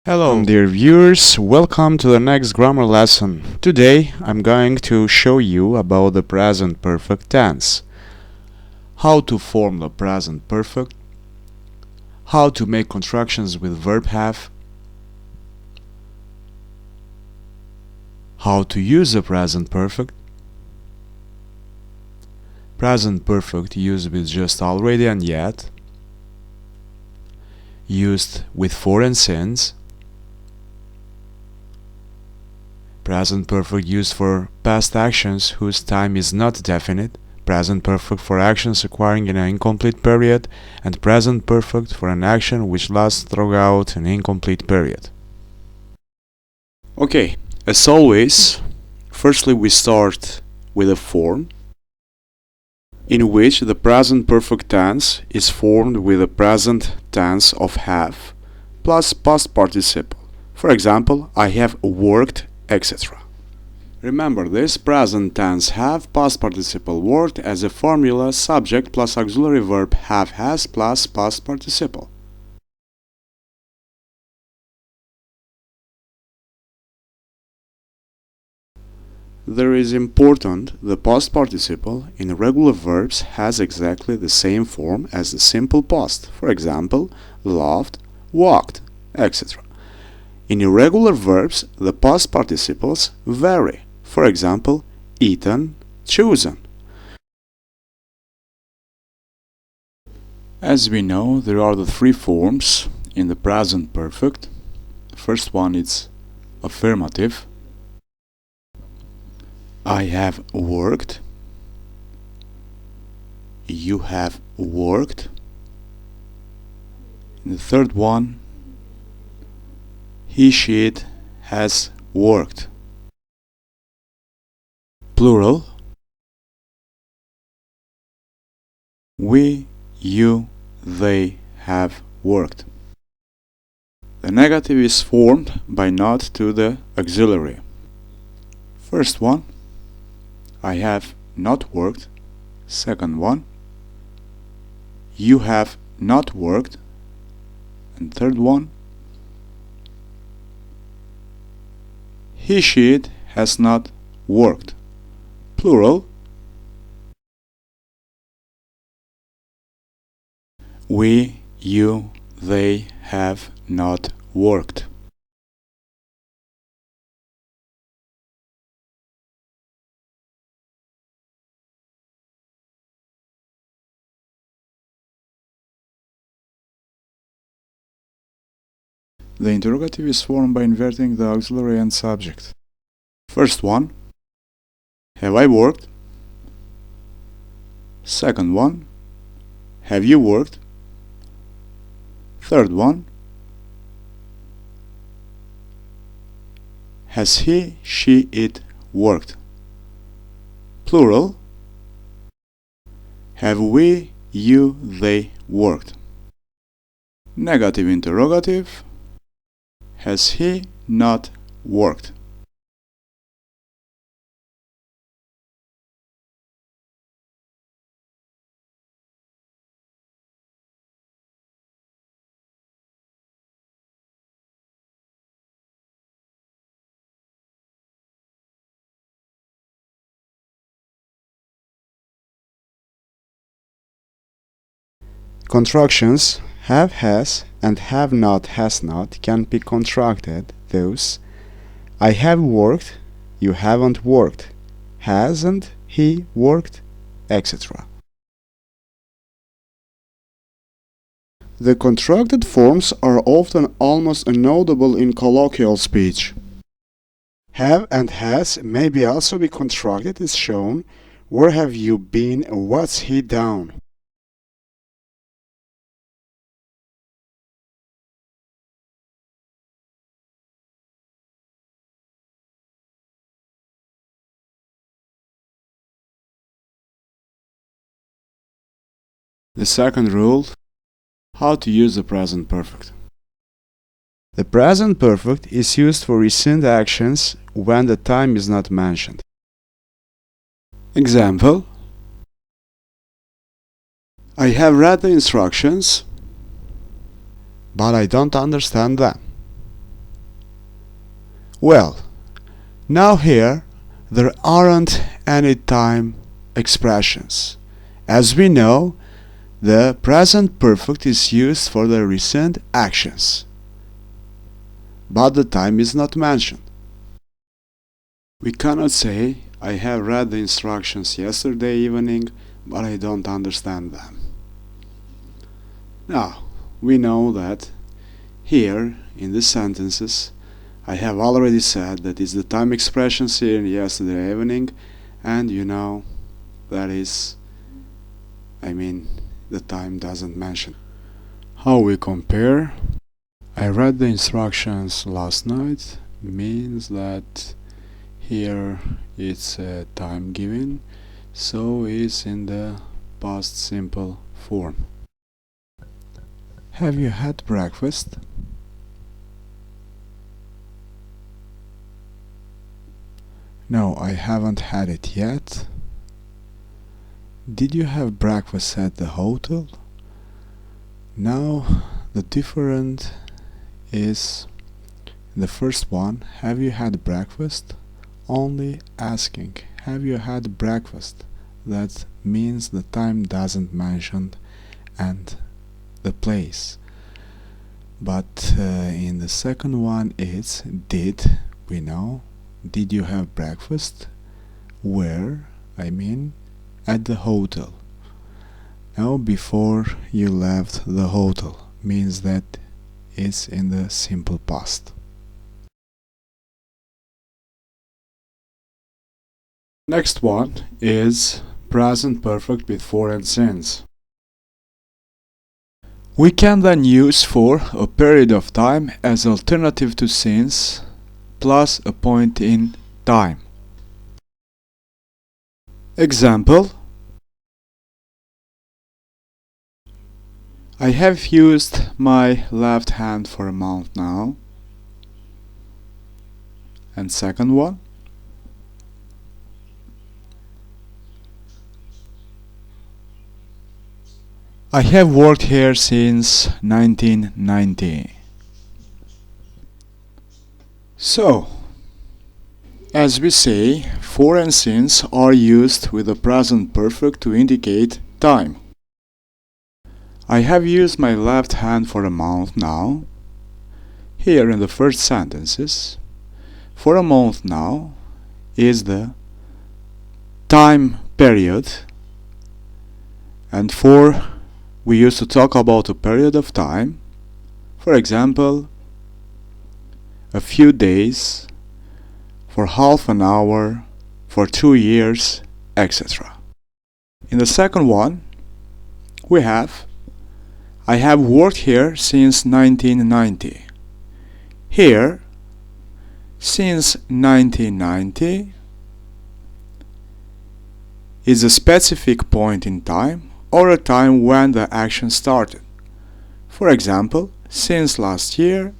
Hello dear viewers, welcome to the next grammar lesson. Today I'm going to show you about the present perfect tense. How to form the present perfect, how to make contractions with verb have, how to use the present perfect used with just already and yet, used with for and since, present perfect used for past actions whose time is not definite, present perfect for actions occurring in an incomplete period, and present perfect for an action which lasts throughout an incomplete period. Okay, as always, firstly we start with a form in which the present perfect tense is formed with the present tense of have plus past participle. For example, I have worked, etc. Remember this present tense have past participle worked as a formula subject plus auxiliary verb have has plus past participle. There is important the past participle in regular verbs has exactly the same form as the simple past. For example, loved, walked, etc. In irregular verbs, the past participles vary. For example, eaten, chosen. As we know, there are the three forms in the present perfect. The first one is affirmative. I have worked. You have worked. And the third one, he, she, it has worked. Plural. We, you, they have worked. The negative is formed by not to the auxiliary. First one, I have not worked. Second one, you have not worked. And third one, he, she, it has not worked. Plural. We, you, they have not worked. The interrogative is formed by inverting the auxiliary and subject. First one, have I worked? Second one, have you worked? Third one, has he, she, it worked? Plural. Have we, you, they worked? Negative interrogative. Has he not worked? Contractions have has and have not has not can be contracted, thus I have worked, you haven't worked, hasn't he worked, etc. The contracted forms are often almost inaudible in colloquial speech. Have and has may also be contracted as shown, where have you been, what's he done? The second rule, how to use the present perfect. The present perfect is used for recent actions when the time is not mentioned. Example, I have read the instructions, but I don't understand them. Well, now here there aren't any time expressions. As we know, the present perfect is used for the recent actions, but the time is not mentioned. We cannot say, I have read the instructions yesterday evening, but I don't understand them. Now, we know that here, in the sentences, I have already said that is the time expressions here in yesterday evening, and you know that is, the time doesn't mention. How we compare? I read the instructions last night means that here it's a time given, so it's in the past simple form. Have you had breakfast? No, I haven't had it yet. Did you have breakfast at the hotel? Now, the difference is the first one, have you had breakfast? Only asking, have you had breakfast? That means the time doesn't mention and the place. But in the second one it's did, we know. Did you have breakfast? Where? At the hotel. Now before you left the hotel means that it's in the simple past. Next one is present perfect with for and since. We can then use for a period of time as alternative to since plus a point in time. Example: I have used my left hand for a month now. And second one: I have worked here since 1990. So, as we say, for and since are used with the present perfect to indicate time. I have used my left hand for a month now. Here in the first sentences, for a month now is the time period, and for we used to talk about a period of time, for example, a few days, for half an hour, for 2 years, etc. In the second one, we have I have worked here since 1990. Here, since 1990 is a specific point in time or a time when the action started. For example, since last year,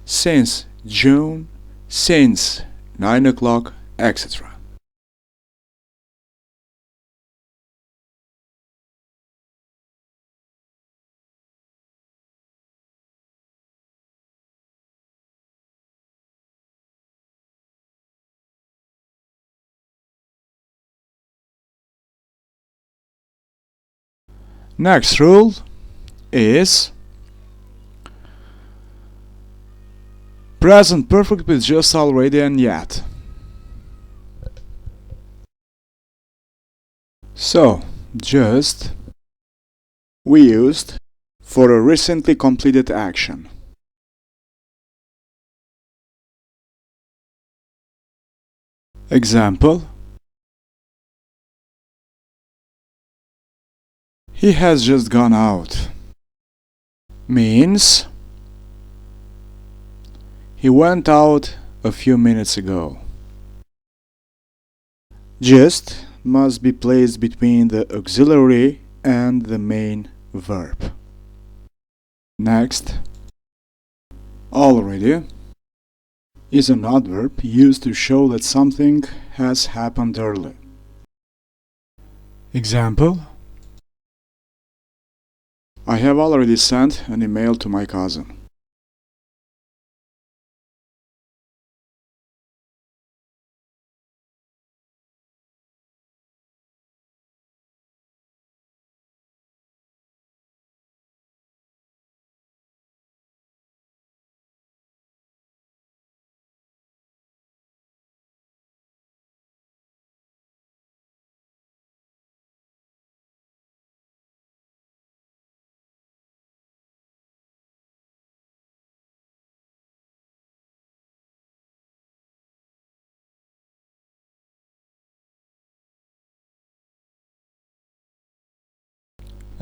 since June, since 9 o'clock, etc. Next rule is present perfect with just, already, and yet. So, just we used for a recently completed action. Example: he has just gone out. Means he went out a few minutes ago. Just must be placed between the auxiliary and the main verb. Next, already is an adverb used to show that something has happened early. Example: I have already sent an email to my cousin.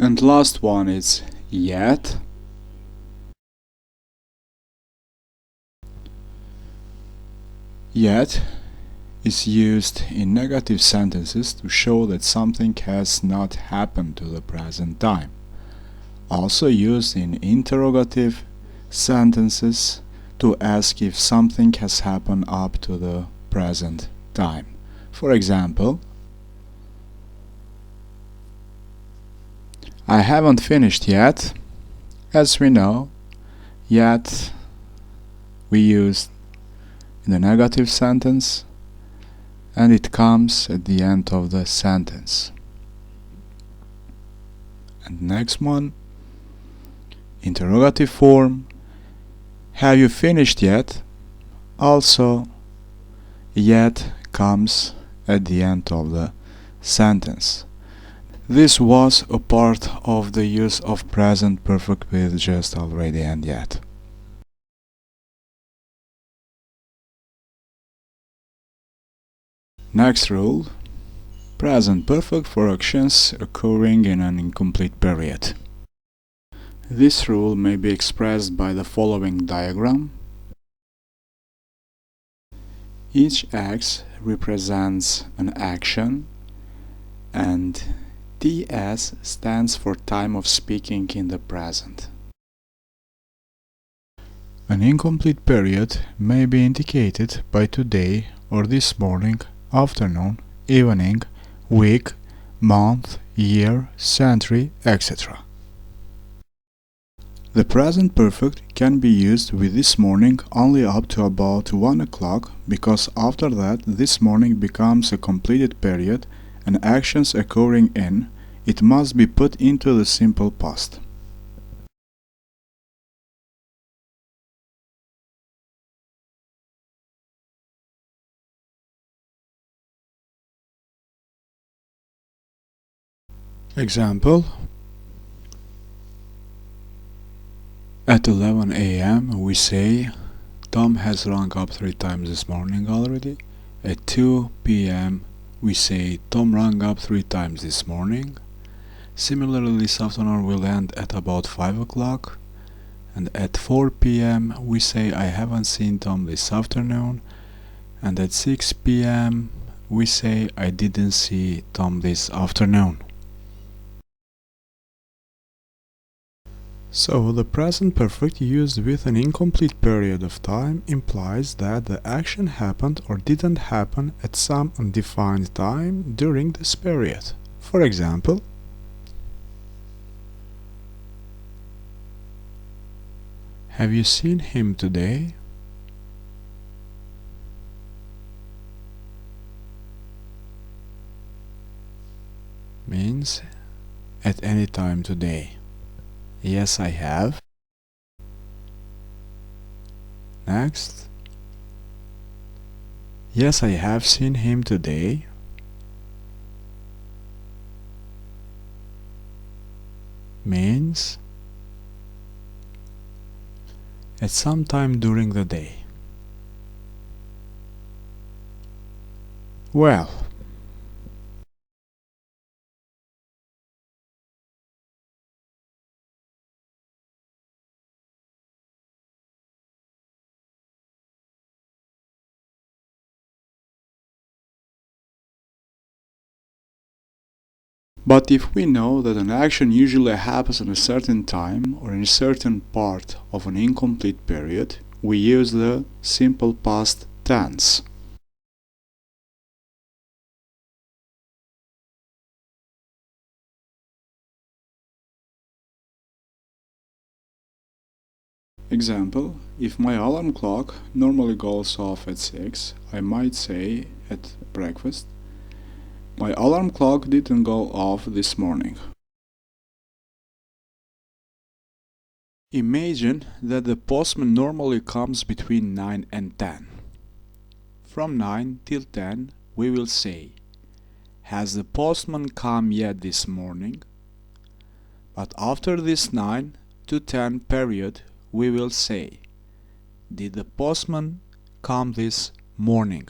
And last one is yet. Yet is used in negative sentences to show that something has not happened to the present time. Also used in interrogative sentences to ask if something has happened up to the present time. For example, I haven't finished yet. As we know, yet we use in the negative sentence and it comes at the end of the sentence. And next one, interrogative form, have you finished yet? Also, yet comes at the end of the sentence. This was a part of the use of present perfect with just, already, and yet. Next rule, present perfect for actions occurring in an incomplete period. This rule may be expressed by the following diagram. Each X represents an action and TS stands for time of speaking in the present. An incomplete period may be indicated by today or this morning, afternoon, evening, week, month, year, century, etc. The present perfect can be used with this morning only up to about 1 o'clock, because after that this morning becomes a completed period and actions occurring in it must be put into the simple past. Example: at 11 a.m. we say Tom has rung up 3 times this morning already. At 2 p.m. we say Tom rang up 3 times this morning. Similarly, this afternoon will end at about 5 o'clock. And at 4 p.m. we say I haven't seen Tom this afternoon. And at 6 p.m. we say I didn't see Tom this afternoon. So, the present perfect used with an incomplete period of time implies that the action happened or didn't happen at some undefined time during this period. For example, have you seen him today? Means at any time today. Yes, I have. Next. Yes, I have seen him today. Means at some time during the day. Well, but if we know that an action usually happens at a certain time or in a certain part of an incomplete period, we use the simple past tense. Example: if my alarm clock normally goes off at 6, I might say at breakfast, my alarm clock didn't go off this morning. Imagine that the postman normally comes between 9 and 10. From 9 till 10 we will say, has the postman come yet this morning? But after this 9 to 10 period we will say, did the postman come this morning?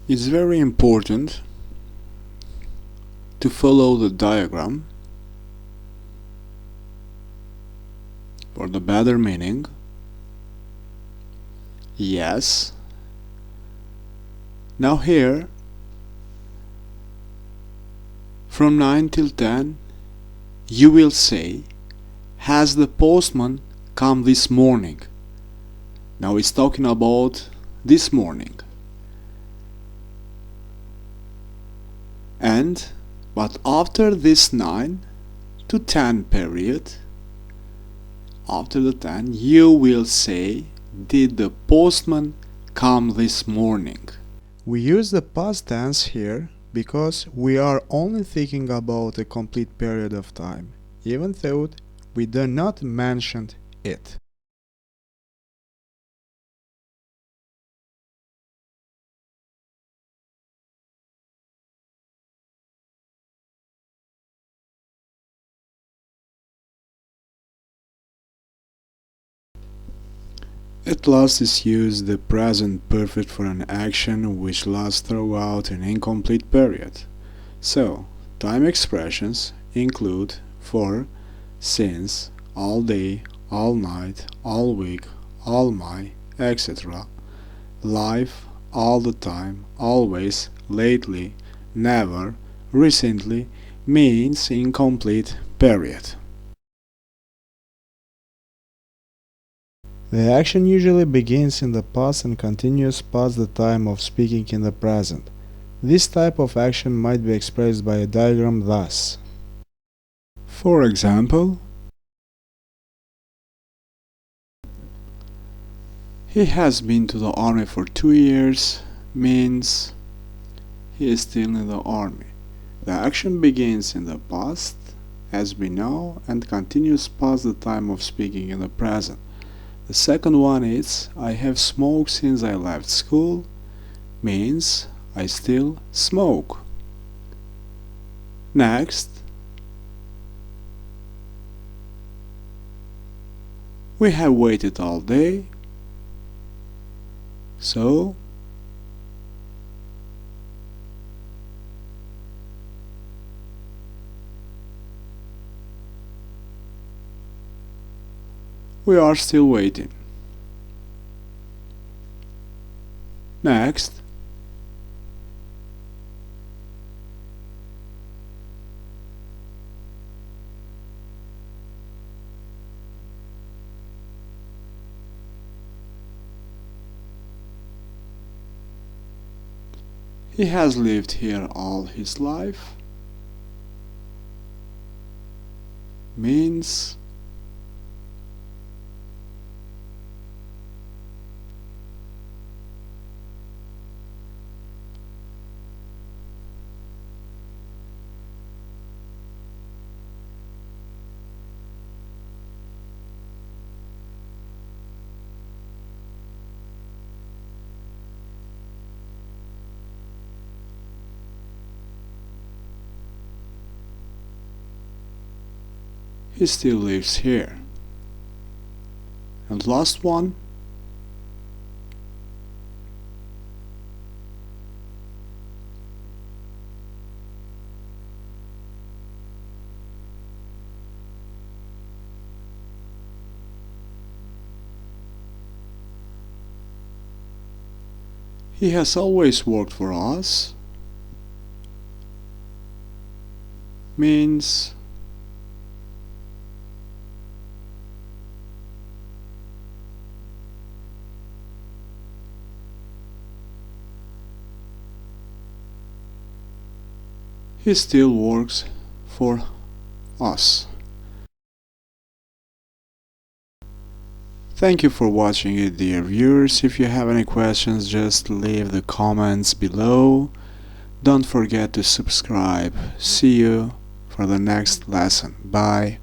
It's very important to follow the diagram for the better meaning. Yes. Now here, from 9 till 10, you will say, has the postman come this morning? Now it's talking about this morning. But after this 9 to 10 period, after the 10, you will say, did the postman come this morning? We use the past tense here because we are only thinking about a complete period of time, even though we do not mention it. At last is used the present perfect for an action which lasts throughout an incomplete period. So, time expressions include for, since, all day, all night, all week, all my, etc. Life, all the time, always, lately, never, recently means incomplete period. The action usually begins in the past and continues past the time of speaking in the present. This type of action might be expressed by a diagram thus. For example, he has been to the army for 2 years means he is still in the army. The action begins in the past, as we know, and continues past the time of speaking in the present. The second one is, I have smoked since I left school, means I still smoke. Next, we have waited all day, so we are still waiting. Next, he has lived here all his life means he still lives here. And last one, he has always worked for us means he still works for us. Thank you for watching it, dear viewers. If you have any questions, just leave the comments below. Don't forget to subscribe. See you for the next lesson. Bye.